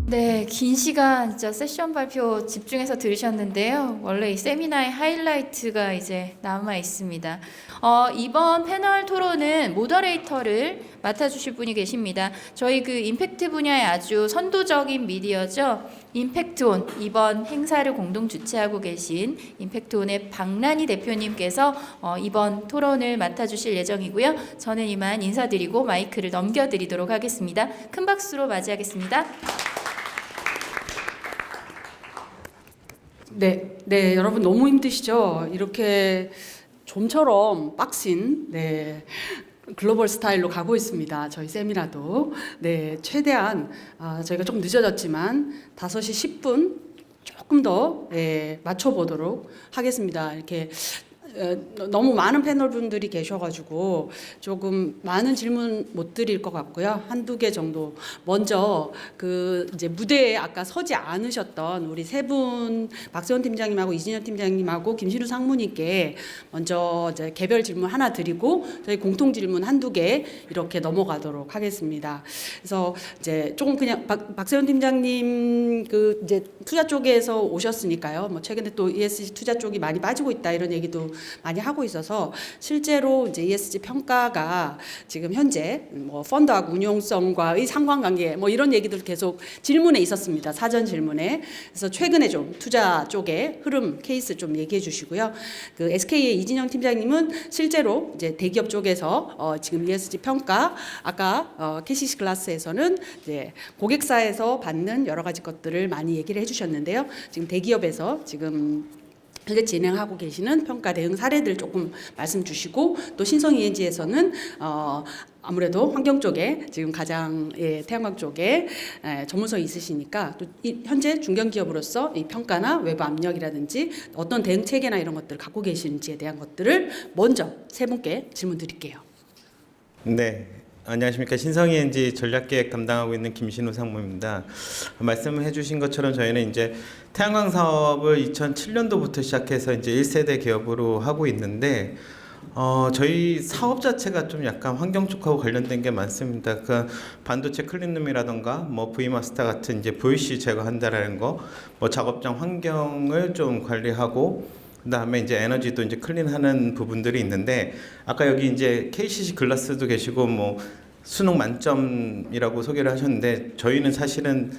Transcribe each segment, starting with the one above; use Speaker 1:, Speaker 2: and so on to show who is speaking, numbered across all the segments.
Speaker 1: 네, 긴 시간 진짜 세션 발표 집중해서 들으셨는데요. 원래 이 세미나의 하이라이트가 이제 남아 있습니다. 이번 패널 토론은 모더레이터를 맡아주실 분이 계십니다. 저희 그 임팩트 분야의 아주 선도적인 미디어죠. 임팩트온, 이번 행사를 공동 주최하고 계신 임팩트온의 박란희 대표님께서 이번 토론을 맡아주실 예정이고요. 저는 이만 인사드리고 마이크를 넘겨드리도록 하겠습니다. 큰 박수로 맞이하겠습니다.
Speaker 2: 네, 여러분 너무 힘드시죠? 이렇게 좀처럼 빡신, 글로벌 스타일로 가고 있습니다. 저희 세미나도. 최대한, 저희가 조금 늦어졌지만 5시 10분 조금 더, 맞춰보도록 하겠습니다. 이렇게, 너무 많은 패널 분들이 계셔가지고 조금 많은 질문 못 드릴 것 같고요. 한두 개 정도. 먼저 이제 무대에 아까 서지 않으셨던 우리 세 분, 박세원 팀장님하고 이진현 팀장님하고 김신우 상무님께 먼저 이제 개별 질문 하나 드리고 저희 공통 질문 한두 개 이렇게 넘어가도록 하겠습니다. 그래서 이제 조금 그냥 박세원 팀장님 이제 투자 쪽에서 오셨으니까요. 뭐 최근에 또 ESG 투자 쪽이 많이 빠지고 있다 이런 얘기도 많이 하고 있어서 실제로 이제 ESG 평가가 지금 현재 뭐 펀드하고 운용성과의 상관관계 뭐 이런 얘기들 계속 질문에 있었습니다. 사전 질문에. 그래서 최근에 좀 투자 쪽의 흐름 케이스 좀 얘기해 주시고요. 그 SK의 이진영 팀장님은 실제로 이제 대기업 쪽에서 지금 ESG 평가 아까 KCC 클래스에서는 이제 고객사에서 받는 여러 가지 것들을 많이 얘기를 해주셨는데요. 지금 대기업에서 지금 현재 진행하고 계시는 평가 대응 사례들 조금 말씀 주시고 또 신성 ENG에서는 아무래도 환경 쪽에 지금 가장 태양광 쪽에 전문성이 있으시니까 또 현재 중견기업으로서 이 평가나 외부 압력이라든지 어떤 대응 체계나 이런 것들을 갖고 계시는지에 대한 것들을 먼저 세 분께 질문 드릴게요.
Speaker 3: 네. 안녕하십니까. 신성ENG 전략계획 담당하고 있는 김신우 상무입니다. 말씀해 주신 것처럼 저희는 이제 태양광 사업을 2007년도부터 시작해서 이제 1세대 기업으로 하고 있는데 저희 사업 자체가 좀 약간 환경 쪽하고 관련된 게 많습니다. 그 반도체 클린룸이라던가 뭐 V마스터 같은 이제 VOC 제거한다라는 거, 뭐 작업장 환경을 좀 관리하고 그다음에 이제 에너지도 이제 클린하는 부분들이 있는데 아까 여기 이제 KCC 글라스도 계시고 뭐 수능 만점이라고 소개를 하셨는데 저희는 사실은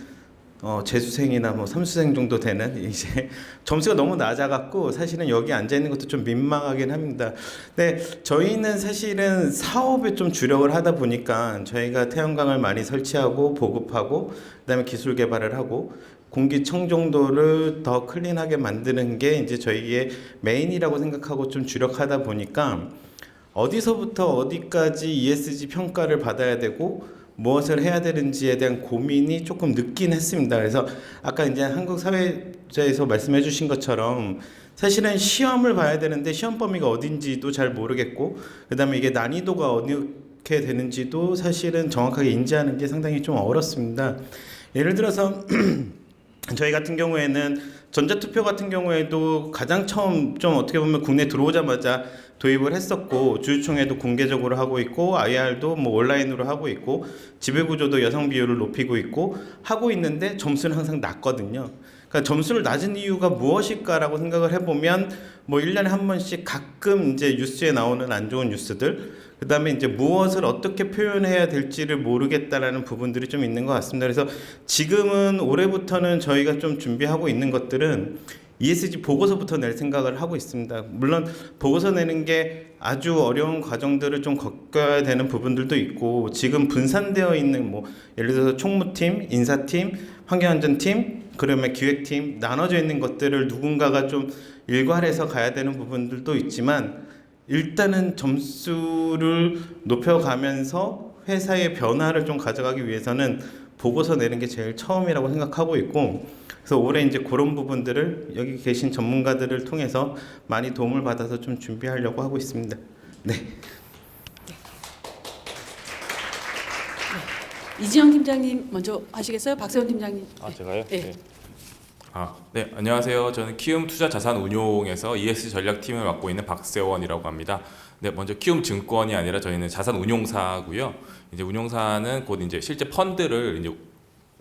Speaker 3: 재수생이나 뭐 삼수생 정도 되는 이제 점수가 너무 낮아갖고 사실은 여기 앉아 있는 것도 좀 민망하긴 합니다. 근데 저희는 사실은 사업에 좀 주력을 하다 보니까 저희가 태양광을 많이 설치하고 보급하고 그다음에 기술 개발을 하고 공기청정도를 더 클린하게 만드는 게 이제 저희의 메인이라고 생각하고 좀 주력하다 보니까 어디서부터 어디까지 ESG 평가를 받아야 되고 무엇을 해야 되는지에 대한 고민이 조금 늦긴 했습니다. 그래서 아까 이제 한국사회자에서 말씀해 주신 것처럼 사실은 시험을 봐야 되는데 시험 범위가 어딘지도 잘 모르겠고 그다음에 이게 난이도가 어떻게 되는지도 사실은 정확하게 인지하는 게 상당히 좀 어렵습니다. 예를 들어서 저희 같은 경우에는 전자투표 같은 경우에도 가장 처음 좀 어떻게 보면 국내 들어오자마자 도입을 했었고 주주총회도 공개적으로 하고 있고 IR도 뭐 온라인으로 하고 있고 지배구조도 여성 비율을 높이고 있고 하고 있는데 점수는 항상 낮거든요. 그러니까 점수를 낮은 이유가 무엇일까라고 생각을 해보면 뭐 1년에 한 번씩 가끔 이제 뉴스에 나오는 안 좋은 뉴스들 그 다음에 이제 무엇을 어떻게 표현해야 될지를 모르겠다라는 부분들이 좀 있는 것 같습니다. 그래서 지금은 올해부터는 저희가 좀 준비하고 있는 것들은 ESG 보고서부터 낼 생각을 하고 있습니다. 물론 보고서 내는 게 아주 어려운 과정들을 좀 겪어야 되는 부분들도 있고 지금 분산되어 있는 뭐 예를 들어서 총무팀, 인사팀, 환경안전팀, 그러면 기획팀 나눠져 있는 것들을 누군가가 좀 일괄해서 가야 되는 부분들도 있지만 일단은 점수를 높여가면서 회사의 변화를 좀 가져가기 위해서는 보고서 내는 게 제일 처음이라고 생각하고 있고 그래서 올해 이제 그런 부분들을 여기 계신 전문가들을 통해서 많이 도움을 받아서 좀 준비하려고 하고 있습니다. 네.
Speaker 2: 이진영 팀장님 먼저 하시겠어요? 박세원 팀장님.
Speaker 4: 제가요?
Speaker 2: 네.
Speaker 4: 네, 안녕하세요. 저는 키움 투자자산운용에서 ESG 전략팀을 맡고 있는 박세원이라고 합니다. 네, 먼저 키움 증권이 아니라 저희는 자산운용사고요. 이제 운용사는 곧 이제 실제 펀드를 이제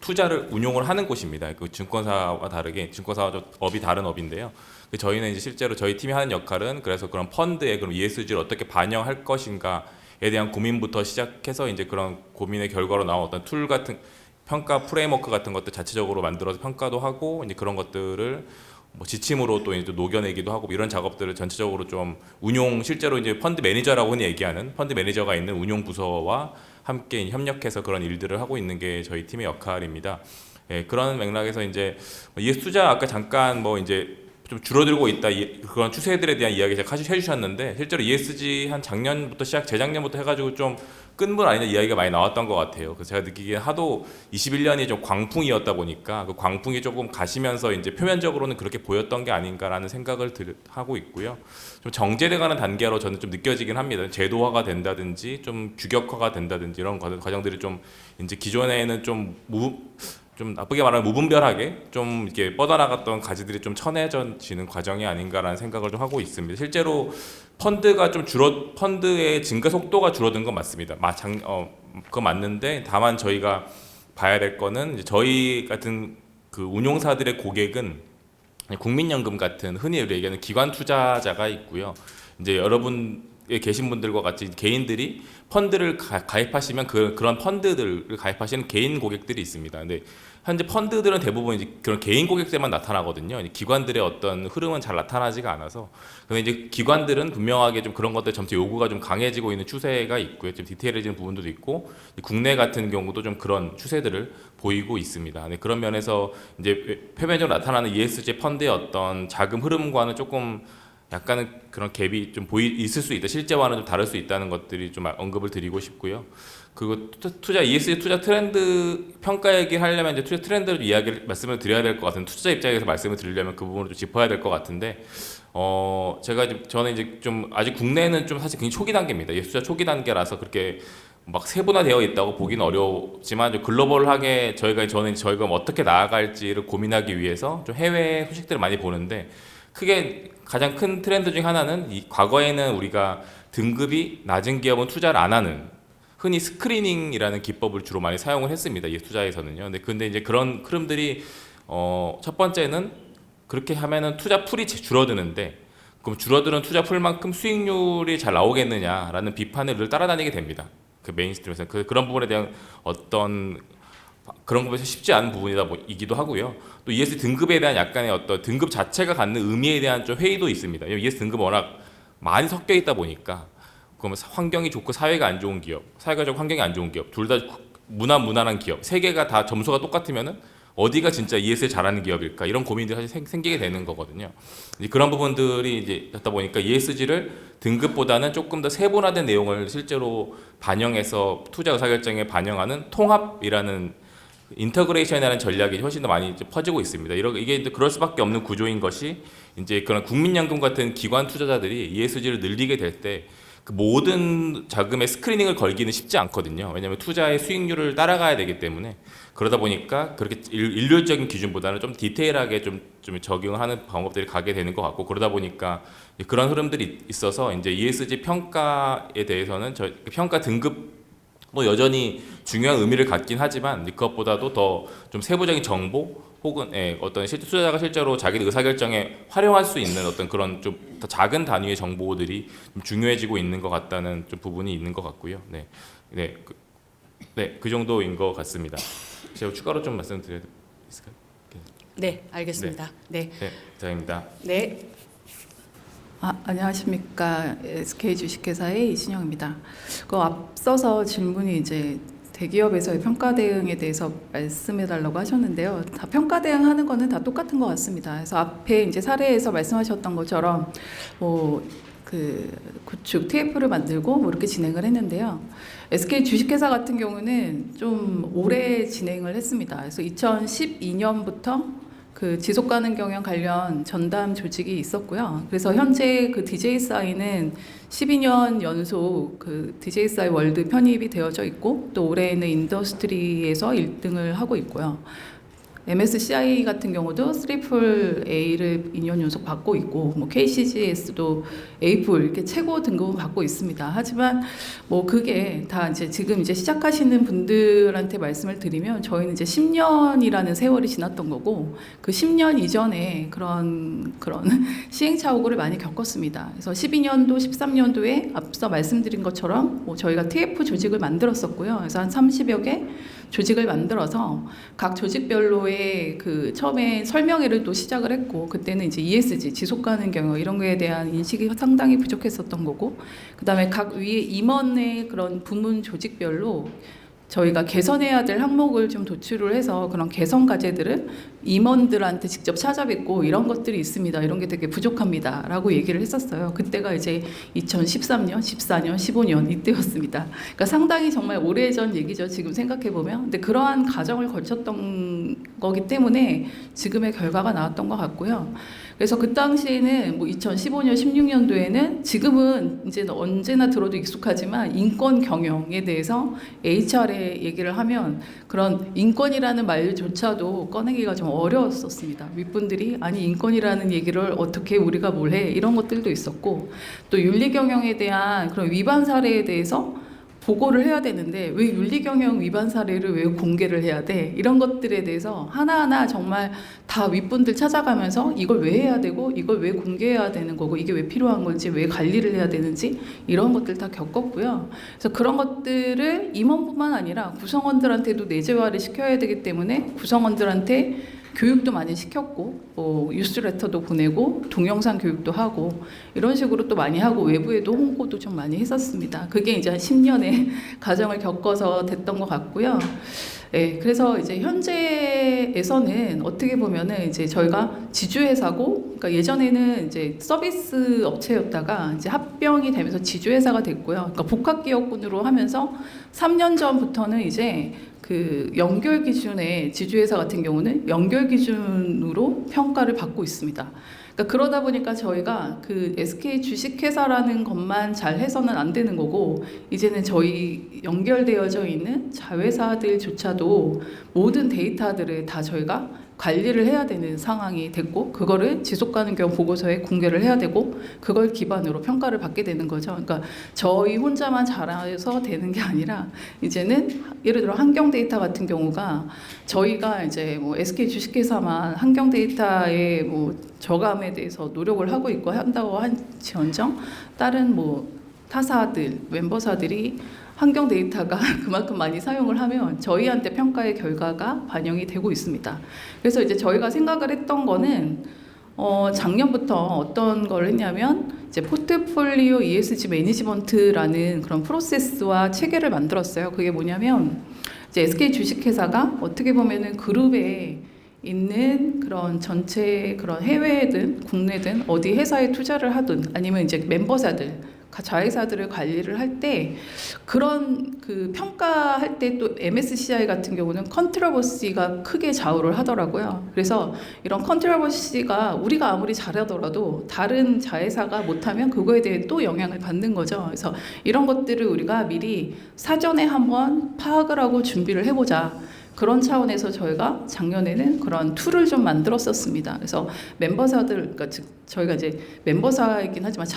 Speaker 4: 투자를 운용을 하는 곳입니다. 그 증권사와 다르게 증권사와 업이 다른 업인데요. 저희는 이제 실제로 저희 팀이 하는 역할은 그래서 그런 펀드에 그럼 ESG를 어떻게 반영할 것인가에 대한 고민부터 시작해서 이제 그런 고민의 결과로 나온 어떤 툴 같은 평가 프레임워크 같은 것들 자체적으로 만들어서 평가도 하고 이제 그런 것들을 뭐 지침으로 또 이제 녹여내기도 하고 이런 작업들을 전체적으로 좀 운용 실제로 이제 펀드 매니저라고 흔히 얘기하는 펀드 매니저가 있는 운용 부서와 함께 협력해서 그런 일들을 하고 있는 게 저희 팀의 역할입니다. 예, 그런 맥락에서 이제 ES 투자 아까 잠깐 뭐 이제 좀 줄어들고 있다 그런 추세들에 대한 이야기 제가 해주셨는데 실제로 ESG 한 작년부터 재작년부터 해가지고 좀 끈물 아니냐 이야기가 많이 나왔던 것 같아요. 그래서 제가 느끼기에 하도 21년이 좀 광풍이었다 보니까 그 광풍이 조금 가시면서 이제 표면적으로는 그렇게 보였던 게 아닌가라는 생각을 하고 있고요. 좀 정제돼가는 단계로 저는 좀 느껴지긴 합니다. 제도화가 된다든지 좀 규격화가 된다든지 이런 과정들이 좀 이제 기존에는 좀 나쁘게 말하면 무분별하게 좀 이렇게 뻗어나갔던 가지들이 좀 천해져지는 과정이 아닌가라는 생각을 좀 하고 있습니다. 실제로 펀드가 좀 펀드의 증가 속도가 줄어든 건 맞습니다. 그거 맞는데 다만 저희가 봐야 될 거는 이제 저희 같은 그 운용사들의 고객은 국민연금 같은 흔히 우리 얘기하는 기관 투자자가 있고요. 이제 여러분에 계신 분들과 같이 개인들이 펀드를 가입하시면 그런 펀드들을 가입하시는 개인 고객들이 있습니다. 근데 현재 펀드들은 대부분 이제 그런 개인 고객들만 나타나거든요. 기관들의 어떤 흐름은 잘 나타나지가 않아서. 근데 이제 기관들은 분명하게 좀 그런 것들 점차 요구가 좀 강해지고 있는 추세가 있고요. 좀 디테일해지는 부분도 있고 국내 같은 경우도 좀 그런 추세들을 보이고 있습니다. 네, 그런 면에서 이제 표면적으로 나타나는 ESG 펀드의 어떤 자금 흐름과는 조금 약간은 그런 갭이 좀 있을 수 있다. 실제와는 좀 다를 수 있다는 것들이 좀 언급을 드리고 싶고요. 그리고 ESG 투자 트렌드 평가 얘기를 하려면 이제 투자 트렌드를 말씀을 드려야 될 것 같은데 투자 입장에서 말씀을 드리려면 그 부분을 좀 짚어야 될 것 같은데 저는 이제 좀 아직 국내는 좀 사실 굉장히 초기 단계입니다. ESG 투자 초기 단계라서 그렇게 막 세분화되어 있다고 보기는 어렵지만 글로벌하게 저희가 어떻게 나아갈지를 고민하기 위해서 좀 해외 소식들을 많이 보는데 크게 가장 큰 트렌드 중 하나는 과거에는 우리가 등급이 낮은 기업은 투자를 안 하는 흔히 스크리닝이라는 기법을 주로 많이 사용을 했습니다. 이 투자에서는요. 근데 이제 그런 흐름들이 첫 번째는 그렇게 하면은 투자 풀이 줄어드는데 그럼 줄어드는 투자 풀만큼 수익률이 잘 나오겠느냐라는 비판을 늘 따라다니게 됩니다. 그 메인스트림에서 그런 부분에 대한 어떤 그런 부분에서 쉽지 않은 부분이기도 하고요. 또 ES 등급에 대한 약간의 어떤 등급 자체가 갖는 의미에 대한 좀 회의도 있습니다. ES 등급은 워낙 많이 섞여 있다 보니까 그러면 환경이 좋고 사회가 안 좋은 기업, 사회가적 환경이 안 좋은 기업, 둘 다 무난한 기업, 세 개가 다 점수가 똑같으면은 어디가 진짜 ES를 잘하는 기업일까 이런 고민들이 사실 생기게 되는 거거든요. 이제 그런 부분들이 이제 있다 보니까 ESG를 등급보다는 조금 더 세분화된 내용을 실제로 반영해서 투자 의사결정에 반영하는 통합이라는 인터그레이션이라는 전략이 훨씬 더 많이 이제 퍼지고 있습니다. 이게 이제 그럴 수밖에 없는 구조인 것이 이제 그런 국민연금 같은 기관 투자자들이 ESG를 늘리게 될 때 그 모든 자금의 스크리닝을 걸기는 쉽지 않거든요. 왜냐하면 투자의 수익률을 따라가야 되기 때문에 그러다 보니까 그렇게 일률적인 기준보다는 좀 디테일하게 좀 적용하는 방법들이 가게 되는 것 같고 그러다 보니까 그런 흐름들이 있어서 이제 ESG 평가에 대해서는 평가 등급 뭐 여전히 중요한 의미를 갖긴 하지만 그것보다도 더 좀 세부적인 정보 혹은 어떤 투자자가 실제로 자기 의사결정에 활용할 수 있는 어떤 그런 좀 더 작은 단위의 정보들이 좀 중요해지고 있는 것 같다는 좀 부분이 있는 것 같고요. 그 정도인 것 같습니다. 제가 추가로 좀 말씀드려야 있을까요?
Speaker 2: 네, 알겠습니다. 네,
Speaker 4: 이상입니다.
Speaker 2: 네.
Speaker 5: 안녕하십니까. SK 주식회사의 이신영입니다. 앞서서 질문이 이제 대기업에서의 평가 대응에 대해서 말씀해달라고 하셨는데요. 다 평가 대응하는 거는 다 똑같은 것 같습니다. 그래서 앞에 이제 사례에서 말씀하셨던 것처럼 구축 TF를 만들고 이렇게 진행을 했는데요. SK 주식회사 같은 경우는 좀 오래 진행을 했습니다. 그래서 2012년부터 그 지속 가능 경영 관련 전담 조직이 있었고요. 그래서 현재 그 DJSI는 12년 연속 그 DJSI 월드 편입이 되어져 있고 또 올해는 인더스트리에서 1등을 하고 있고요. MSCI 같은 경우도 트리플 A를 2년 연속 받고 있고, 뭐 KCGS도 A풀 이렇게 최고 등급을 받고 있습니다. 하지만 뭐 그게 다 이제 지금 이제 시작하시는 분들한테 말씀을 드리면 저희는 이제 10년이라는 세월이 지났던 거고 그 10년 이전에 그런 시행착오를 많이 겪었습니다. 그래서 12년도, 13년도에 앞서 말씀드린 것처럼 뭐 저희가 TF 조직을 만들었었고요. 그래서 한 30여 개 조직을 만들어서 각 조직별로의 그 처음에 설명회를 또 시작을 했고 그때는 이제 ESG 지속 가능 경영 이런 거에 대한 인식이 상당히 부족했었던 거고 그다음에 각 위에 임원의 그런 부문 조직별로 저희가 개선해야 될 항목을 좀 도출을 해서 그런 개선 과제들을 임원들한테 직접 찾아뵙고 이런 것들이 있습니다. 이런 게 되게 부족합니다. 라고 얘기를 했었어요. 그때가 이제 2013년, 14년, 15년 이때였습니다. 그러니까 상당히 정말 오래전 얘기죠. 지금 생각해보면. 근데 그러한 과정을 거쳤던 거기 때문에 지금의 결과가 나왔던 것 같고요. 그래서 그 당시에는 뭐 2015년, 16년도에는 지금은 이제 언제나 들어도 익숙하지만 인권 경영에 대해서 HR에 얘기를 하면 그런 인권이라는 말조차도 꺼내기가 좀 어려웠었습니다. 윗분들이 아니 인권이라는 얘기를 어떻게 우리가 뭘 해 이런 것들도 있었고 또 윤리 경영에 대한 그런 위반 사례에 대해서 보고를 해야 되는데 왜 윤리경영 위반 사례를 왜 공개를 해야 돼? 이런 것들에 대해서 하나하나 정말 다 윗분들 찾아가면서 이걸 왜 해야 되고 이걸 왜 공개해야 되는 거고 이게 왜 필요한 건지 왜 관리를 해야 되는지 이런 것들 다 겪었고요. 그래서 그런 것들을 임원뿐만 아니라 구성원들한테도 내재화를 시켜야 되기 때문에 구성원들한테 교육도 많이 시켰고 뉴스레터도 보내고 동영상 교육도 하고 이런 식으로 또 많이 하고 외부에도 홍보도 좀 많이 했었습니다. 그게 이제 한 10년의 과정을 겪어서 됐던 것 같고요. 네, 그래서 이제 현재에서는 어떻게 보면은 이제 저희가 지주회사고, 그러니까 예전에는 이제 서비스 업체였다가 이제 합병이 되면서 지주회사가 됐고요. 그러니까 복합기업군으로 하면서 3년 전부터는 이제 그 연결 기준의 지주회사 같은 경우는 연결 기준으로 평가를 받고 있습니다. 그러니까 그러다 보니까 저희가 그 SK 주식회사라는 것만 잘 해서는 안 되는 거고 이제는 저희 연결되어져 있는 자회사들조차도 모든 데이터들을 다 저희가 관리를 해야 되는 상황이 됐고 그거를 지속가능경 보고서에 공개를 해야 되고 그걸 기반으로 평가를 받게 되는 거죠. 그러니까 저희 혼자만 잘해서 되는 게 아니라 이제는 예를 들어 환경 데이터 같은 경우가 저희가 이제 뭐 SK 주식회사만 환경 데이터의 뭐 저감에 대해서 노력을 하고 있고 한다고 한지언정 다른 뭐 타사들 멤버사들이 환경 데이터가 그만큼 많이 사용을 하면 저희한테 평가의 결과가 반영이 되고 있습니다. 그래서 이제 저희가 생각을 했던 거는 작년부터 어떤 걸 했냐면 이제 포트폴리오 ESG 매니지먼트라는 그런 프로세스와 체계를 만들었어요. 그게 뭐냐면 이제 SK 주식회사가 어떻게 보면은 그룹에 있는 그런 전체 그런 해외든 국내든 어디 회사에 투자를 하든 아니면 이제 멤버사들 자회사들을 관리를 할 때 그런 그 평가할 때 또 MSCI 같은 경우는 컨트러버시가 크게 좌우를 하더라고요. 그래서 이런 컨트러버시가 우리가 아무리 잘하더라도 다른 자회사가 못하면 그거에 대해 또 영향을 받는 거죠. 그래서 이런 것들을 우리가 미리 사전에 한번 파악을 하고 준비를 해보자. 그런 차원에서 저희가 작년에는 그런 툴을 좀 만들었었습니다. 그래서 멤버사들, 그러니까 즉 저희가 이제 멤버사이긴 하지만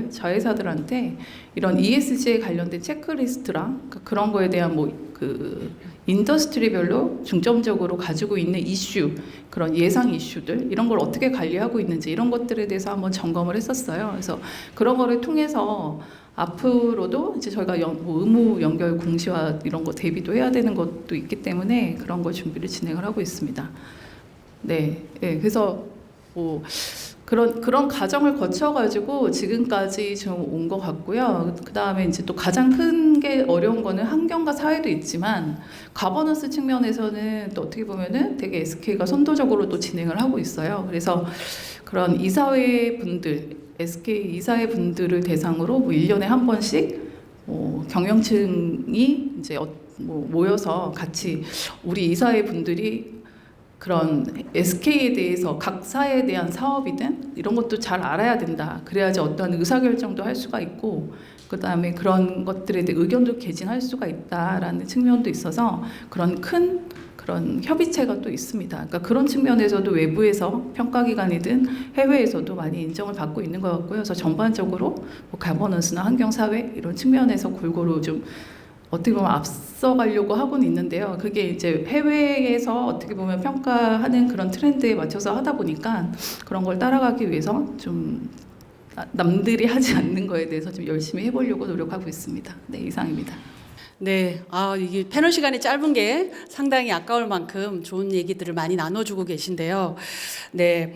Speaker 5: 자회사들한테 이런 ESG에 관련된 체크리스트랑 그러니까 그런 거에 대한 뭐 그 인더스트리별로 중점적으로 가지고 있는 이슈, 그런 예상 이슈들 이런 걸 어떻게 관리하고 있는지 이런 것들에 대해서 한번 점검을 했었어요. 그래서 그런 거를 통해서 앞으로도 이제 저희가 뭐 의무 연결 공시화 이런 거 대비도 해야 되는 것도 있기 때문에 그런 거 준비를 진행을 하고 있습니다. 네, 네 그래서 뭐 그런 과정을 거쳐가지고 지금까지 좀 온 것 같고요. 그 다음에 이제 또 가장 큰 게 어려운 거는 환경과 사회도 있지만 가버넌스 측면에서는 또 어떻게 보면은 되게 SK가 선도적으로 또 진행을 하고 있어요. 그래서 그런 이사회 분들 SK 이사회 분들을 대상으로 뭐 1년에 한 번씩 경영층이 이제 뭐 모여서 같이 우리 이사회 분들이 그런 SK에 대해서 각 사에 대한 사업이든 이런 것도 잘 알아야 된다. 그래야지 어떤 의사결정도 할 수가 있고 그 다음에 그런 것들에 대해 의견도 개진할 수가 있다라는 측면도 있어서 그런 큰 그런 협의체가 또 있습니다. 그러니까 그런 측면에서도 외부에서 평가기관이든 해외에서도 많이 인정을 받고 있는 것 같고요. 그래서 전반적으로 뭐 가버넌스나 환경사회 이런 측면에서 골고루 좀 어떻게 보면 앞서가려고 하고는 있는데요. 그게 이제 해외에서 어떻게 보면 평가하는 그런 트렌드에 맞춰서 하다 보니까 그런 걸 따라가기 위해서 좀 남들이 하지 않는 거에 대해서 좀 열심히 해보려고 노력하고 있습니다. 네, 이상입니다.
Speaker 2: 네, 이게 패널 시간이 짧은 게 상당히 아까울 만큼 좋은 얘기들을 많이 나눠주고 계신데요. 네,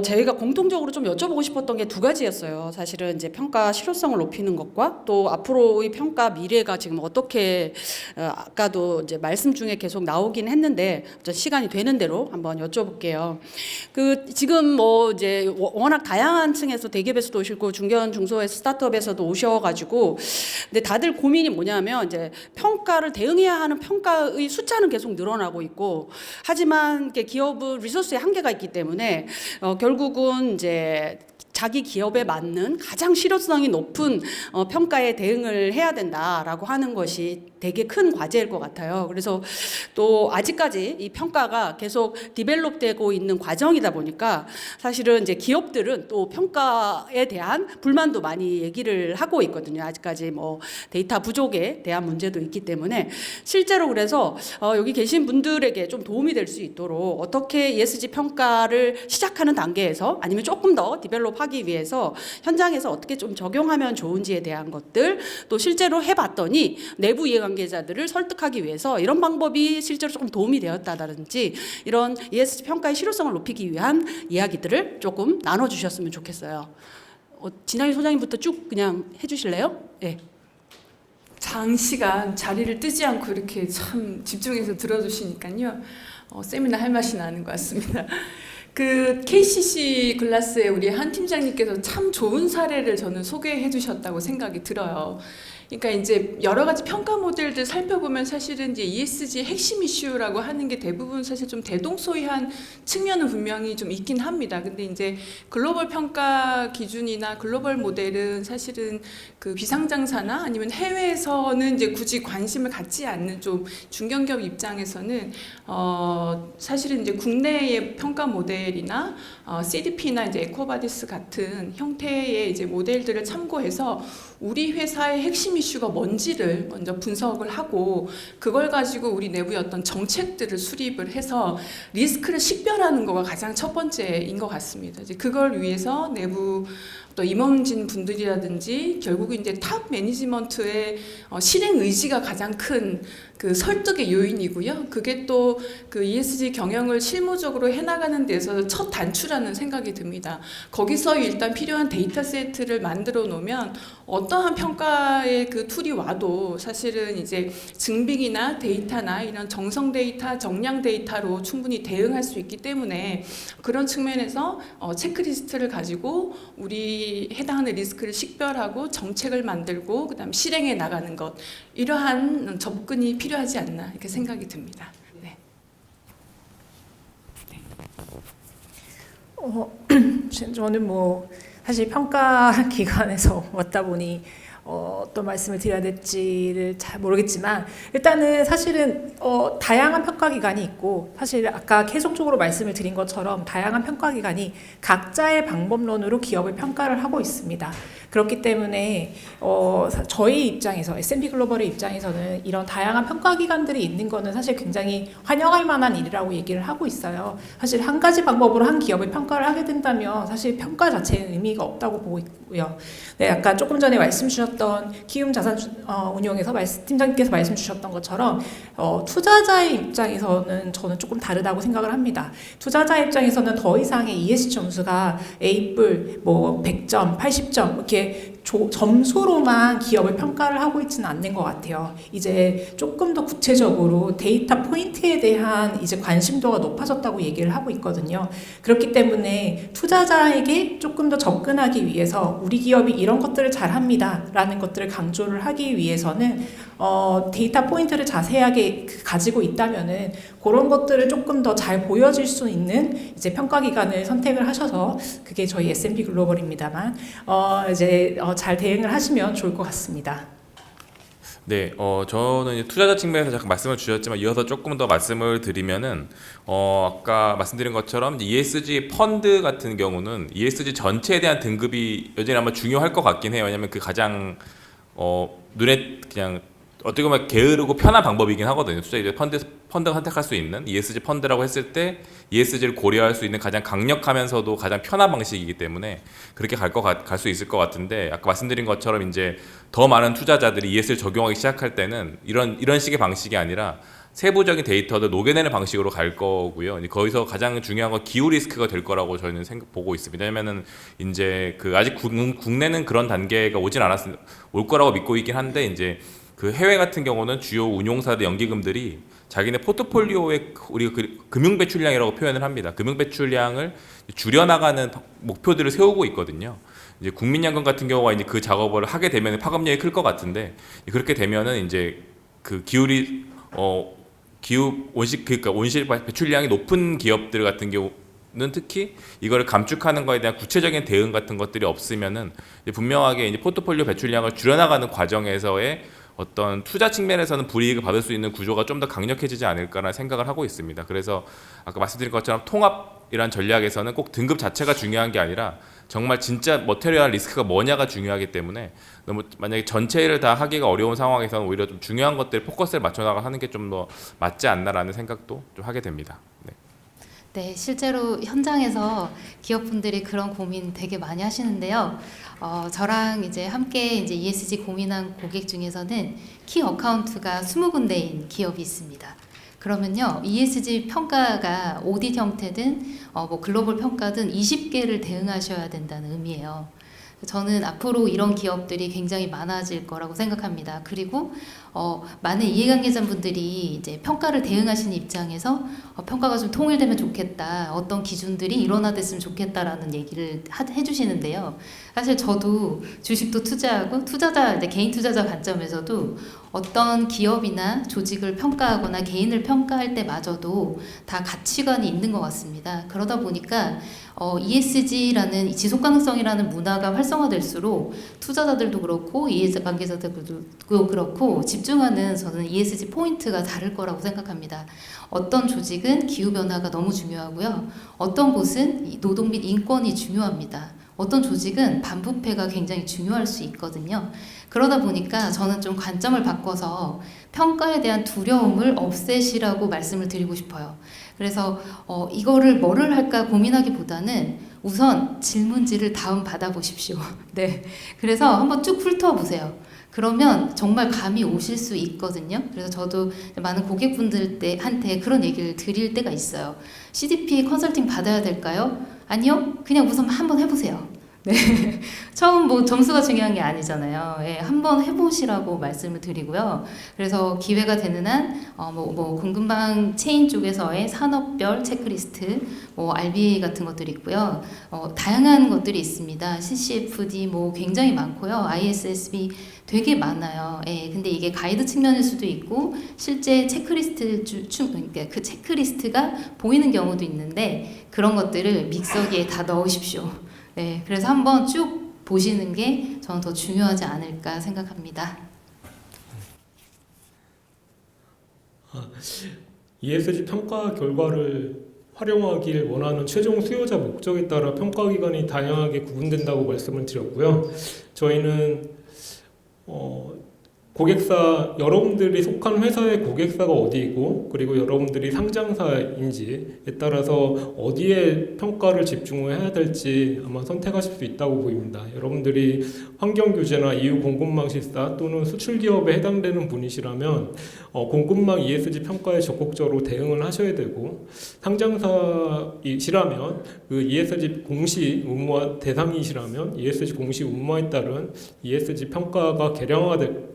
Speaker 2: 저희가 공통적으로 좀 여쭤보고 싶었던 게 두 가지였어요. 사실은 이제 평가 실효성을 높이는 것과 또 앞으로의 평가 미래가 지금 어떻게, 아까도 이제 말씀 중에 계속 나오긴 했는데 시간이 되는 대로 한번 여쭤볼게요. 지금 뭐 이제 워낙 다양한 층에서 대기업에서도 오시고 중견 중소의 스타트업에서도 오셔가지고, 근데 다들 고민이 뭐냐면 이제 평가를 대응해야 하는 평가의 숫자는 계속 늘어나고 있고, 하지만 기업은 리소스에 한계가 있기 때문에 결국은 이제 자기 기업에 맞는 가장 실효성이 높은 평가에 대응을 해야 된다라고 하는 것이 되게 큰 과제일 것 같아요. 그래서 또 아직까지 이 평가가 계속 디벨롭되고 있는 과정이다 보니까 사실은 이제 기업들은 또 평가에 대한 불만도 많이 얘기를 하고 있거든요. 아직까지 뭐 데이터 부족에 대한 문제도 있기 때문에 실제로 그래서 여기 계신 분들에게 좀 도움이 될 수 있도록 어떻게 ESG 평가를 시작하는 단계에서 아니면 조금 더 디벨롭하기 위해서 현장에서 어떻게 좀 적용하면 좋은지에 대한 것들, 또 실제로 해봤더니 내부 이해관계자들을 설득하기 위해서 이런 방법이 실제로 조금 도움이 되었다든지 이런 ESG 평가의 실효성을 높이기 위한 이야기들을 조금 나눠주셨으면 좋겠어요. 진양희 소장님부터 쭉 그냥 해주실래요? 네.
Speaker 6: 장시간 자리를 뜨지 않고 이렇게 참 집중해서 들어주시니까요. 세미나 할 맛이 나는 것 같습니다. 그 KCC 글라스에 우리 한 팀장님께서 참 좋은 사례를 저는 소개해 주셨다고 생각이 들어요. 그러니까 이제 여러 가지 평가 모델들 살펴보면 사실은 이제 ESG 핵심 이슈라고 하는 게 대부분 사실 좀 대동소이한 측면은 분명히 좀 있긴 합니다. 근데 이제 글로벌 평가 기준이나 글로벌 모델은 사실은 그 비상장사나 아니면 해외에서는 이제 굳이 관심을 갖지 않는 좀 중견기업 입장에서는 사실은 이제 국내의 평가 모델이나 CDP나 이제 에코바디스 같은 형태의 이제 모델들을 참고해서 우리 회사의 핵심 이슈가 뭔지를 먼저 분석을 하고 그걸 가지고 우리 내부의 어떤 정책들을 수립을 해서 리스크를 식별하는 거가 가장 첫 번째인 것 같습니다. 이제 그걸 위해서 내부 또 임원진 분들이라든지 결국 이제 탑 매니지먼트의 실행 의지가 가장 큰 그 설득의 요인이고요. 그게 또 그 ESG 경영을 실무적으로 해나가는 데서 첫 단추라는 생각이 듭니다. 거기서 일단 필요한 데이터 세트를 만들어 놓으면 어떠한 평가의 그 툴이 와도 사실은 이제 증빙이나 데이터나 이런 정성 데이터, 정량 데이터로 충분히 대응할 수 있기 때문에 그런 측면에서 체크리스트를 가지고 우리 해당하는 리스크를 식별하고 정책을 만들고 그다음 실행해 나가는 것, 이러한 접근이 필요하지 않나 이렇게 생각이 듭니다. 네.
Speaker 7: 저는 뭐 사실 평가 기관에서 왔다 보니 어떤 말씀을 드려야 될지를 잘 모르겠지만 일단은 사실은 다양한 평가 기관이 있고 사실 아까 계속적으로 말씀을 드린 것처럼 다양한 평가 기관이 각자의 방법론으로 기업을 평가를 하고 있습니다. 그렇기 때문에 저희 입장에서 S&P 글로벌의 입장에서는 이런 다양한 평가 기관들이 있는 거는 사실 굉장히 환영할 만한 일이라고 얘기를 하고 있어요. 사실 한 가지 방법으로 한 기업을 평가를 하게 된다면 사실 평가 자체는 의미가 없다고 보고 있고요. 네, 아까 조금 전에 말씀 주셨던 키움 자산 운용에서 팀장님께서 말씀 주셨던 것처럼 투자자의 입장에서는 저는 조금 다르다고 생각을 합니다. 투자자 입장에서는 더 이상의 ESG 점수가 A뿔, 뭐 100점, 80점 이렇게 점수로만 기업을 평가를 하고 있지는 않는 것 같아요. 이제 조금 더 구체적으로 데이터 포인트에 대한 이제 관심도가 높아졌다고 얘기를 하고 있거든요. 그렇기 때문에 투자자에게 조금 더 접근하기 위해서 우리 기업이 이런 것들을 잘합니다 라는 것들을 강조를 하기 위해서는 데이터 포인트를 자세하게 가지고 있다면은 그런 것들을 조금 더 잘 보여질 수 있는 이제 평가 기관을 선택을 하셔서 그게 저희 S&P 글로벌입니다만 이제 잘 대응을 하시면 좋을 것 같습니다.
Speaker 4: 네, 저는 이제 투자자 측면에서 잠깐 말씀을 주셨지만 이어서 조금 더 말씀을 드리면은 아까 말씀드린 것처럼 이제 ESG 펀드 같은 경우는 ESG 전체에 대한 등급이 여전히 아마 중요할 것 같긴 해요. 왜냐하면 그 가장 눈에 그냥 어떻게 보면 게으르고 편한 방법이긴 하거든요. 투자 이제 펀드가 선택할 수 있는 ESG 펀드라고 했을 때 ESG를 고려할 수 있는 가장 강력하면서도 가장 편한 방식이기 때문에 그렇게 갈 수 있을 것 같은데 아까 말씀드린 것처럼 이제 더 많은 투자자들이 ESG를 적용하기 시작할 때는 이런 식의 방식이 아니라 세부적인 데이터를 녹여내는 방식으로 갈 거고요. 이제 거기서 가장 중요한 건 기후 리스크가 될 거라고 저희는 보고 있습니다. 왜냐면은 이제 그 아직 국내는 그런 단계가 올 거라고 믿고 있긴 한데 이제 그 해외 같은 경우는 주요 운용사들 연기금들이 자기네 포트폴리오의 우리가 금융 배출량이라고 표현을 합니다. 금융 배출량을 줄여나가는 목표들을 세우고 있거든요. 이제 국민연금 같은 경우가 이제 그 작업을 하게 되면 파급력이 클 것 같은데 그렇게 되면은 이제 그 그러니까 온실 배출량이 높은 기업들 같은 경우는 특히 이거를 감축하는 거에 대한 구체적인 대응 같은 것들이 없으면은 이제 분명하게 이제 포트폴리오 배출량을 줄여나가는 과정에서의 어떤 투자 측면에서는 불이익을 받을 수 있는 구조가 좀 더 강력해지지 않을까라는 생각을 하고 있습니다. 그래서 아까 말씀드린 것처럼 통합이란 전략에서는 꼭 등급 자체가 중요한 게 아니라 정말 진짜 머테리얼 리스크가 뭐냐가 중요하기 때문에 너무 만약에 전체를 다 하기가 어려운 상황에서는 오히려 좀 중요한 것들 포커스를 맞춰나가 하는 게 좀 더 맞지 않나라는 생각도 좀 하게 됩니다. 네.
Speaker 8: 네, 실제로 현장에서 기업분들이 그런 고민 되게 많이 하시는데요. 저랑 이제 함께 이제 ESG 고민한 고객 중에서는 키 어카운트가 20군데인 기업이 있습니다. 그러면요, ESG 평가가 오딧 형태든 뭐 글로벌 평가든 20개를 대응하셔야 된다는 의미예요. 저는 앞으로 이런 기업들이 굉장히 많아질 거라고 생각합니다. 그리고 많은 이해관계자분들이 이제 평가를 대응하시는 입장에서 평가가 좀 통일되면 좋겠다, 어떤 기준들이 일원화됐으면 좋겠다라는 얘기를 해주시는데요. 사실 저도 주식도 투자하고 투자자, 개인 투자자 관점에서도 어떤 기업이나 조직을 평가하거나 개인을 평가할 때마저도 다 가치관이 있는 것 같습니다. 그러다 보니까 ESG라는 지속 가능성이라는 문화가 활성화될수록 투자자들도 그렇고 이해관계자들도 그렇고 집중하는 저는 ESG 포인트가 다를 거라고 생각합니다. 어떤 조직은 기후 변화가 너무 중요하고요. 어떤 곳은 노동 및 인권이 중요합니다. 어떤 조직은 반부패가 굉장히 중요할 수 있거든요. 그러다 보니까 저는 좀 관점을 바꿔서 평가에 대한 두려움을 없애시라고 말씀을 드리고 싶어요. 그래서 이거를 뭐를 할까 고민하기보다는 우선 질문지를 다운 받아보십시오. 네, 그래서 한번 쭉 훑어보세요. 그러면 정말 감이 오실 수 있거든요. 그래서 저도 많은 고객분들한테 그런 얘기를 드릴 때가 있어요. CDP 컨설팅 받아야 될까요? 아니요, 그냥 우선 한번 해보세요. 네, 처음 뭐 점수가 중요한 게 아니잖아요. 예, 한번 해보시라고 말씀을 드리고요. 그래서 기회가 되는 한 공급망 체인 쪽에서의 산업별 체크리스트, RBA 같은 것들이 있고요. 다양한 것들이 있습니다. CCFD 뭐 굉장히 많고요. ISSB 되게 많아요. 예, 근데 이게 가이드 측면일 수도 있고 실제 체크리스트 그러니까 그 체크리스트가 보이는 경우도 있는데 그런 것들을 믹서기에 다 넣으십시오. 네, 그래서 한번 쭉 보시는 게 저는 더 중요하지 않을까 생각합니다.
Speaker 9: ESG 평가 결과를 활용하길 원하는 최종 수요자 목적에 따라 평가 기관이 다양하게 구분된다고 말씀을 드렸고요. 저희는 고객사, 여러분들이 속한 회사의 고객사가 어디이고 그리고 여러분들이 상장사인지에 따라서 어디에 평가를 집중을 해야 될지 아마 선택하실 수 있다고 보입니다. 여러분들이 환경규제나 EU 공급망 실사 또는 수출 기업에 해당되는 분이시라면 공급망 ESG 평가에 적극적으로 대응을 하셔야 되고 상장사이시라면 그 ESG 공시 의무화 대상이시라면 ESG 공시 의무화에 따른 ESG 평가가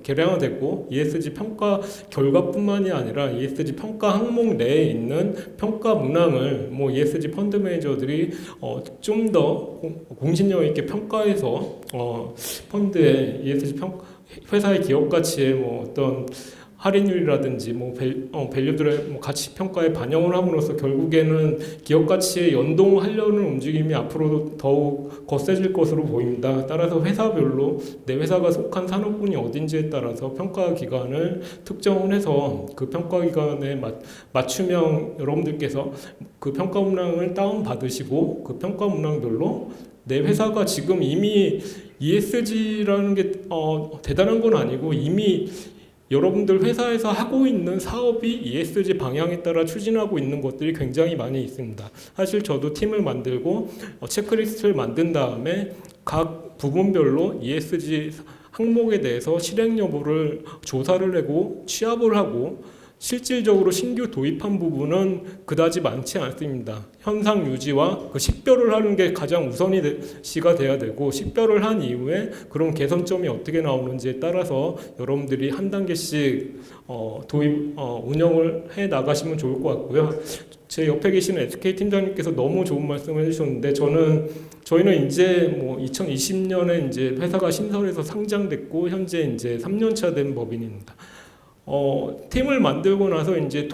Speaker 9: 개량화됐고 ESG 평가 결과뿐만이 아니라 ESG 평가 항목 내에 있는 평가 문항을 ESG 펀드 매니저들이 좀 더 공신력 있게 평가해서 펀드의 ESG 회사의 기업 가치에 어떤 할인율이라든지 밸류들의 가치 평가에 반영을 함으로써 결국에는 기업 가치에 연동하려는 움직임이 앞으로 더욱 거세질 것으로 보입니다. 따라서 회사별로 내 회사가 속한 산업군이 어딘지에 따라서 평가 기간을 특정을 해서 그 평가 기간에 맞춤형 여러분들께서 그 평가 문항을 다운 받으시고 그 평가 문항별로 내 회사가 지금 이미 ESG라는 게 대단한 건 아니고 이미 여러분들 회사에서 하고 있는 사업이 ESG 방향에 따라 추진하고 있는 것들이 굉장히 많이 있습니다. 사실 저도 팀을 만들고 체크리스트를 만든 다음에 각 부분별로 ESG 항목에 대해서 실행 여부를 조사를 하고 취합을 하고 실질적으로 신규 도입한 부분은 그다지 많지 않습니다. 현상 유지와 그 식별을 하는 게 가장 우선시가 돼야 되고 식별을 한 이후에 그런 개선점이 어떻게 나오는지에 따라서 여러분들이 한 단계씩 운영을 해 나가시면 좋을 것 같고요. 제 옆에 계시는 SK 팀장님께서 너무 좋은 말씀을 해주셨는데 저희는 이제 2020년에 이제 회사가 신설해서 상장됐고 현재 이제 3년차 된 법인입니다. 팀을 만들고 나서 이제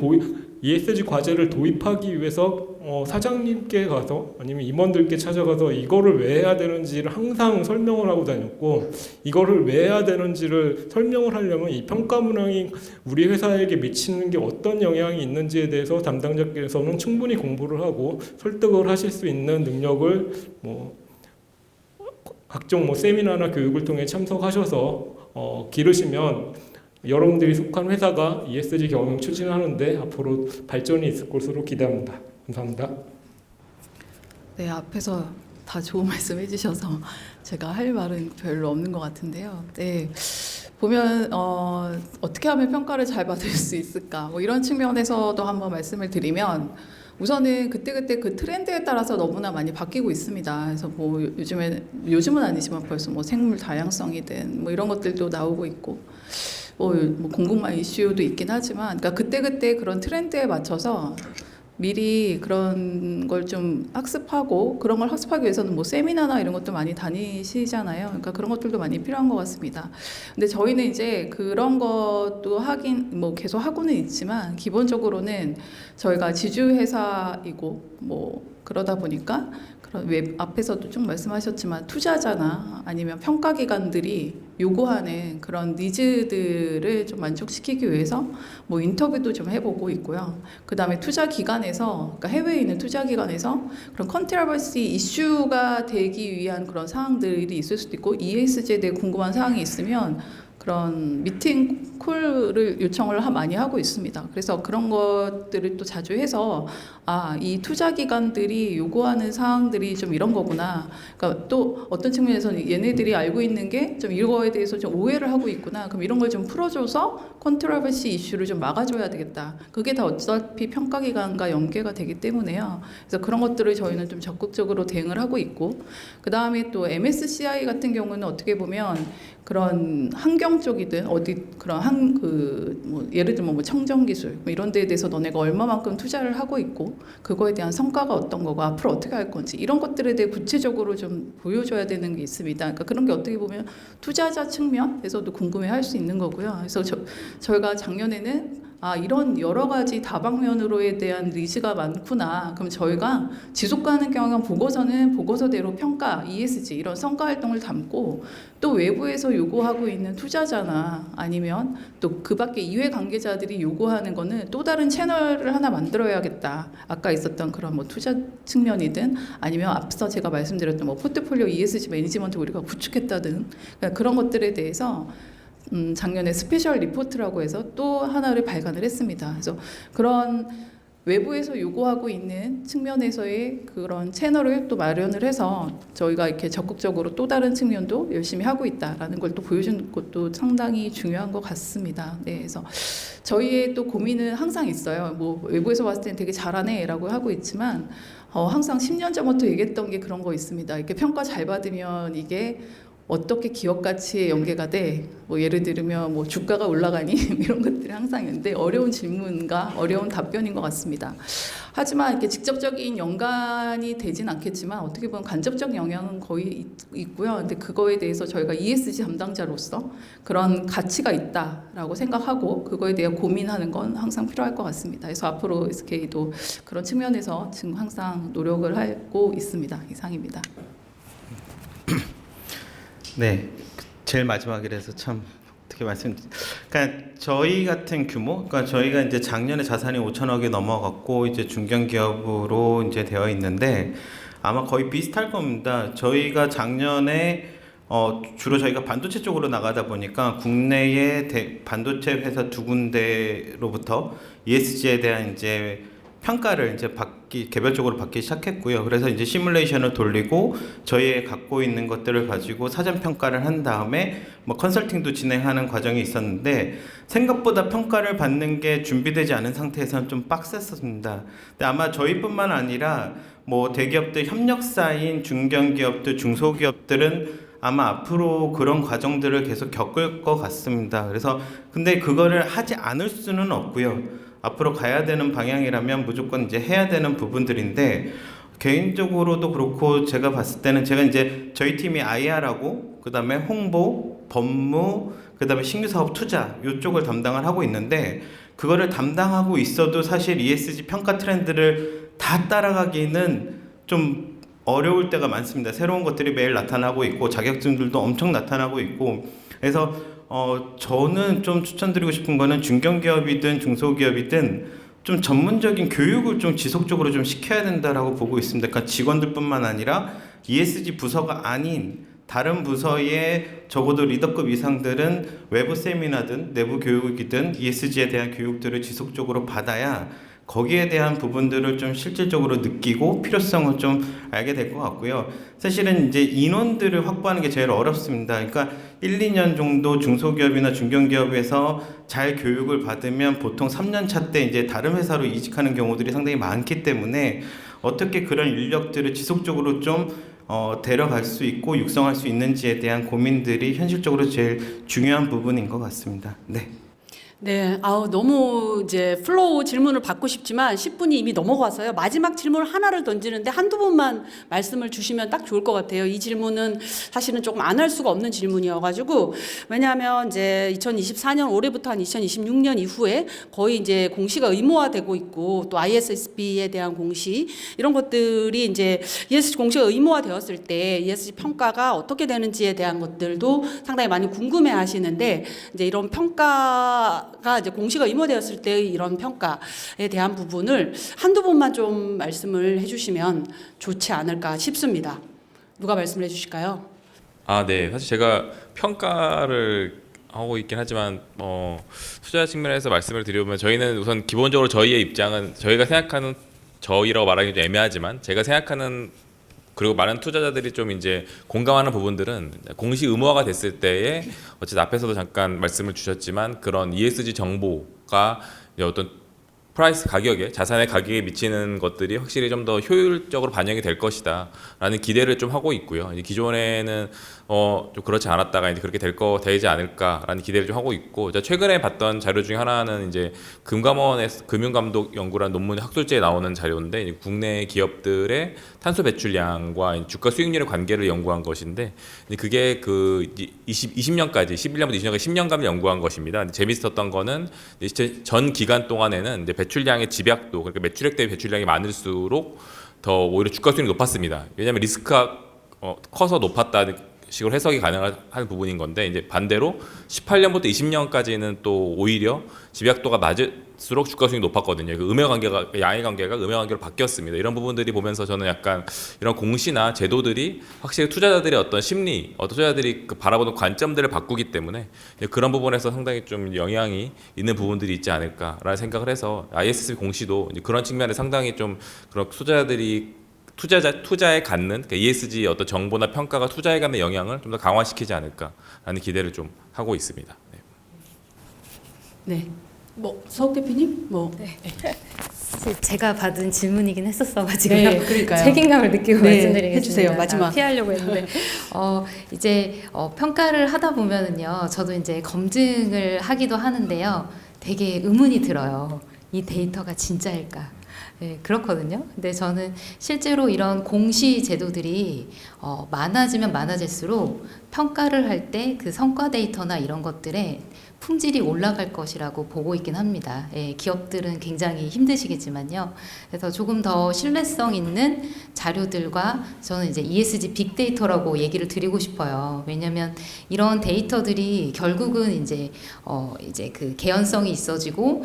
Speaker 9: ESG 과제를 도입하기 위해서 사장님께 가서 아니면 임원들께 찾아가서 이거를 왜 해야 되는지를 항상 설명을 하고 다녔고 이거를 왜 해야 되는지를 설명을 하려면 이 평가 문항이 우리 회사에게 미치는 게 어떤 영향이 있는지에 대해서 담당자께서는 충분히 공부를 하고 설득을 하실 수 있는 능력을 각종 세미나나 교육을 통해 참석하셔서 기르시면 여러분들이 속한 회사가 ESG 경영 추진하는데 앞으로 발전이 있을 것으로 기대합니다. 감사합니다.
Speaker 5: 네, 앞에서 다 좋은 말씀 해주셔서 제가 할 말은 별로 없는 것 같은데요. 네, 보면 어떻게 하면 평가를 잘 받을 수 있을까? 이런 측면에서도 한번 말씀을 드리면 우선은 그때그때 그 트렌드에 따라서 너무나 많이 바뀌고 있습니다. 그래서 요즘은 아니지만 벌써 생물 다양성이든 이런 것들도 나오고 있고 공공만 이슈도 있긴 하지만, 그러니까 그때그때 그런 트렌드에 맞춰서 미리 그런 걸 좀 학습하고, 그런 걸 학습하기 위해서는 세미나나 이런 것도 많이 다니시잖아요. 그러니까 그런 것들도 많이 필요한 것 같습니다. 근데 저희는 이제 그런 것도 하긴 계속 하고는 있지만, 기본적으로는 저희가 지주회사이고 그러다 보니까 그런 앞에서도 좀 말씀하셨지만 투자자나 아니면 평가기관들이 요구하는 그런 니즈들을 좀 만족시키기 위해서 인터뷰도 좀 해보고 있고요. 그 다음에 투자기관에서, 그러니까 해외에 있는 투자기관에서 그런 컨트로버시 이슈가 되기 위한 그런 사항들이 있을 수도 있고, ESG에 대해 궁금한 사항이 있으면 그런 미팅 콜을 요청을 많이 하고 있습니다. 그래서 그런 것들을 또 자주 해서 이 투자기관들이 요구하는 사항들이 좀 이런 거구나. 그러니까 또 어떤 측면에서는 얘네들이 알고 있는 게 좀 이거에 대해서 좀 오해를 하고 있구나. 그럼 이런 걸 좀 풀어줘서 컨트로버시 이슈를 좀 막아줘야 되겠다. 그게 다 어차피 평가기관과 연계가 되기 때문에요. 그래서 그런 것들을 저희는 좀 적극적으로 대응을 하고 있고, 그 다음에 또 MSCI 같은 경우는 어떻게 보면 그런 환경 쪽이든 예를 들면 청정 기술 이런 데에 대해서 너네가 얼마만큼 투자를 하고 있고 그거에 대한 성과가 어떤 거고 앞으로 어떻게 할 건지 이런 것들에 대해 구체적으로 좀 보여줘야 되는 게 있습니다. 그러니까 그런 게 어떻게 보면 투자자 측면에서도 궁금해할 수 있는 거고요. 그래서 저희가 작년에는 이런 여러 가지 다방면으로에 대한 니즈가 많구나. 그럼 저희가 지속 가능 경영 보고서는 보고서대로 평가, ESG 이런 성과 활동을 담고, 또 외부에서 요구하고 있는 투자자나 아니면 또 그 밖에 이외 관계자들이 요구하는 거는 또 다른 채널을 하나 만들어야겠다. 아까 있었던 그런 투자 측면이든 아니면 앞서 제가 말씀드렸던 포트폴리오 ESG 매니지먼트 우리가 구축했다든, 그러니까 그런 것들에 대해서 작년에 스페셜 리포트라고 해서 또 하나를 발간을 했습니다. 그래서 그런 외부에서 요구하고 있는 측면에서의 그런 채널을 또 마련을 해서 저희가 이렇게 적극적으로 또 다른 측면도 열심히 하고 있다라는 걸 또 보여주는 것도 상당히 중요한 것 같습니다. 네, 그래서 저희의 또 고민은 항상 있어요. 외부에서 봤을 때는 되게 잘하네라고 하고 있지만 항상 10년 전부터 얘기했던 게 그런 거 있습니다. 이렇게 평가 잘 받으면 이게 어떻게 기업 가치에 연계가 돼? 뭐 예를 들면 뭐 주가가 올라가니 이런 것들이 항상 있는데 어려운 질문과 어려운 답변인 것 같습니다. 하지만 이렇게 직접적인 연관이 되진 않겠지만 어떻게 보면 간접적 영향은 거의 있고요. 근데 그거에 대해서 저희가 ESG 담당자로서 그런 가치가 있다라고 생각하고 그거에 대해 고민하는 건 항상 필요할 것 같습니다. 그래서 앞으로 SK도 그런 측면에서 지금 항상 노력을 하고 있습니다. 이상입니다.
Speaker 3: 네, 제일 마지막이라서 참 어떻게 그러니까 저희 같은 규모, 그러니까 저희가 이제 작년에 자산이 5천억이 넘어갔고 이제 중견기업으로 이제 되어 있는데 아마 거의 비슷할 겁니다. 저희가 작년에 주로 저희가 반도체 쪽으로 나가다 보니까 국내의 반도체 회사 두 군데로부터 ESG에 대한 이제 평가를 이제 개별적으로 받기 시작했고요. 그래서 이제 시뮬레이션을 돌리고 저희의 갖고 있는 것들을 가지고 사전 평가를 한 다음에 뭐 컨설팅도 진행하는 과정이 있었는데 생각보다 평가를 받는 게 준비되지 않은 상태에서는 좀 빡셌습니다. 근데 아마 저희뿐만 아니라 뭐 대기업들 협력사인 중견기업들, 중소기업들은 아마 앞으로 그런 과정들을 계속 겪을 것 같습니다. 그래서 근데 그거를 하지 않을 수는 없고요. 앞으로 가야 되는 방향이라면 무조건 이제 해야 되는 부분들인데 개인적으로도 그렇고 제가 봤을 때는 제가 이제 저희 팀이 IR하고 그다음에 홍보, 법무, 그다음에 신규 사업 투자 이쪽을 담당을 하고 있는데 그거를 담당하고 있어도 사실 ESG 평가 트렌드를 다 따라가기는 좀 어려울 때가 많습니다. 새로운 것들이 매일 나타나고 있고 자격증들도 엄청 나타나고 있고 그래서 저는 좀 추천드리고 싶은 거는 중견기업이든 중소기업이든 좀 전문적인 교육을 좀 지속적으로 좀 시켜야 된다라고 보고 있습니다. 그러니까 직원들뿐만 아니라 ESG 부서가 아닌 다른 부서의 적어도 리더급 이상들은 외부 세미나든 내부 교육이든 ESG에 대한 교육들을 지속적으로 받아야 거기에 대한 부분들을 좀 실질적으로 느끼고 필요성을 좀 알게 될 것 같고요. 사실은 이제 인원들을 확보하는 게 제일 어렵습니다. 그러니까 1, 2년 정도 중소기업이나 중견기업에서 잘 교육을 받으면 보통 3년 차 때 이제 다른 회사로 이직하는 경우들이 상당히 많기 때문에 어떻게 그런 인력들을 지속적으로 좀 데려갈 수 있고 육성할 수 있는지에 대한 고민들이 현실적으로 제일 중요한 부분인 것 같습니다. 네.
Speaker 2: 네, 너무 이제 플로우 질문을 받고 싶지만 10분이 이미 넘어가서요. 마지막 질문 하나를 던지는데 한두 분만 말씀을 주시면 딱 좋을 것 같아요. 이 질문은 사실은 조금 안 할 수가 없는 질문이어가지고 왜냐하면 이제 2024년 올해부터 한 2026년 이후에 거의 이제 공시가 의무화되고 있고 또 ISSB에 대한 공시 이런 것들이 이제 ESG 공시가 의무화되었을 때 ESG 평가가 어떻게 되는지에 대한 것들도 상당히 많이 궁금해하시는데 이제 이런 평가가 이제 공시가 의무화되었을 때의 이런 평가에 대한 부분을 한두 번만 좀 말씀을 해주시면 좋지 않을까 싶습니다. 누가 말씀을 해주실까요?
Speaker 4: 네. 사실 제가 평가를 하고 있긴 하지만 투자 측면에서 말씀을 드리면 저희는 우선 기본적으로 저희의 입장은 저희가 생각하는 저희라고 말하기 좀 애매하지만 제가 생각하는 그리고 많은 투자자들이 좀 이제 공감하는 부분들은 공시 의무화가 됐을 때에 어쨌든 앞에서도 잠깐 말씀을 주셨지만 그런 ESG 정보가 이제 어떤 프라이스 가격에 자산의 가격에 미치는 것들이 확실히 좀 더 효율적으로 반영이 될 것이다라는 기대를 좀 하고 있고요. 이제 기존에는 좀 그렇지 않았다가 이제 그렇게 되지 않을까라는 기대를 좀 하고 있고 최근에 봤던 자료 중에 하나는 이제 금감원의 금융감독 연구라는 논문 학술지에 나오는 자료인데 이제 국내 기업들의 탄소 배출량과 주가 수익률의 관계를 연구한 것인데 그게 그 20년까지 11년부터 20년까지 10년간 연구한 것입니다. 근데 재밌었던 거는 전 기간 동안에는 이제 배출량의 집약도 그러니까 매출액 대비 배출량이 많을수록 더 오히려 주가 수익률이 높았습니다. 왜냐하면 리스크가 커서 높았다는 식으로 해석이 가능한 부분인 건데 이제 반대로 18년부터 20년까지는 또 오히려 집약도가 낮을수록 주가 수익이 높았거든요. 그 음의 관계가 양의 관계가 음의 관계로 바뀌었습니다. 이런 부분들이 보면서 저는 약간 이런 공시나 제도들이 확실히 투자자들의 어떤 심리, 투자자들이 그 바라보는 관점들을 바꾸기 때문에 그런 부분에서 상당히 좀 영향이 있는 부분들이 있지 않을까라는 생각을 해서 ISSB 공시도 이제 그런 측면에 상당히 좀 그런 투자에 갖는 그러니까 ESG 어떤 정보나 평가가 투자에 갖는 영향을 좀 더 강화시키지 않을까라는 기대를 좀 하고 있습니다. 네.
Speaker 2: 네. 서욱 대표님?
Speaker 7: 네.
Speaker 8: 사실 제가 받은 질문이긴 했었어가지고요.
Speaker 2: 네, 그러니까요.
Speaker 8: 책임감을 느끼고
Speaker 2: 네,
Speaker 8: 말씀드리겠습니다.
Speaker 2: 해주세요, 마지막.
Speaker 8: 피하려고 했는데 이제 평가를 하다 보면은요, 저도 이제 검증을 하기도 하는데요, 되게 의문이 들어요. 이 데이터가 진짜일까? 네, 그렇거든요. 근데 저는 실제로 이런 공시 제도들이 많아지면 많아질수록 평가를 할 때 그 성과 데이터나 이런 것들에 품질이 올라갈 것이라고 보고 있긴 합니다. 예, 기업들은 굉장히 힘드시겠지만요. 그래서 조금 더 신뢰성 있는 자료들과 저는 이제 ESG 빅데이터라고 얘기를 드리고 싶어요. 왜냐하면 이런 데이터들이 결국은 이제 그 개연성이 있어지고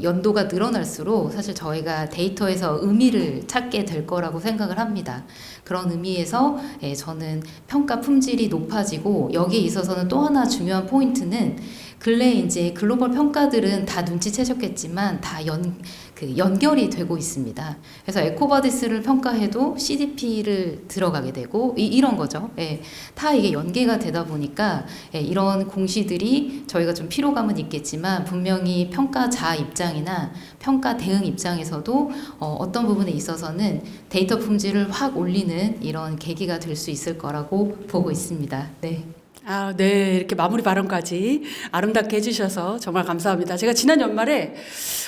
Speaker 8: 연도가 늘어날수록 사실 저희가 데이터에서 의미를 찾게 될 거라고 생각을 합니다. 그런 의미에서 저는 평가 품질이 높아지고 여기에 있어서는 또 하나 중요한 포인트는 근래 이제 글로벌 평가들은 다 눈치채셨겠지만 다 연결이 되고 있습니다. 그래서 에코바디스를 평가해도 CDP를 들어가게 되고 이런 거죠. 예, 다 이게 연계가 되다 보니까 이런 공시들이 저희가 좀 피로감은 있겠지만 분명히 평가자 입장이나 평가 대응 입장에서도 어떤 부분에 있어서는 데이터 품질을 확 올리는 이런 계기가 될 수 있을 거라고 보고 있습니다. 네.
Speaker 2: 아, 네. 이렇게 마무리 발언까지 아름답게 해주셔서 정말 감사합니다. 제가 지난 연말에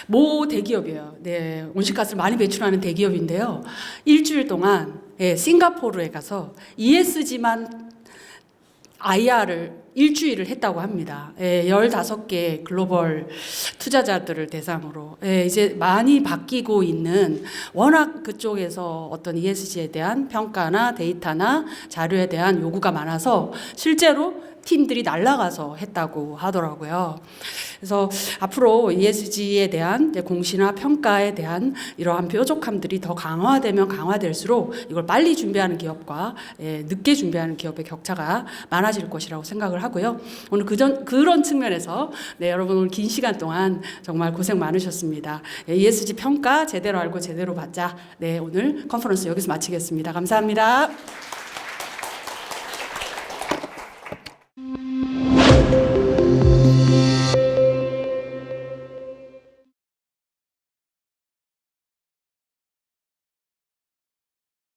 Speaker 2: 모 대기업이에요. 네. 온실가스를 많이 배출하는 대기업인데요. 일주일 동안 싱가포르에 가서 ESG만 IR을 일주일을 했다고 합니다. 15개 글로벌 투자자들을 대상으로. 이제 많이 바뀌고 있는 워낙 그쪽에서 어떤 ESG에 대한 평가나 데이터나 자료에 대한 요구가 많아서 실제로 팀들이 날아가서 했다고 하더라고요. 그래서 앞으로 ESG에 대한 공시나 평가에 대한 이러한 뾰족함들이 더 강화되면 강화될수록 이걸 빨리 준비하는 기업과 늦게 준비하는 기업의 격차가 많아질 것이라고 생각을 하고요. 오늘 그런 측면에서 여러분 오늘 긴 시간 동안 정말 고생 많으셨습니다. ESG 평가 제대로 알고 제대로 받자. 오늘 컨퍼런스 여기서 마치겠습니다. 감사합니다.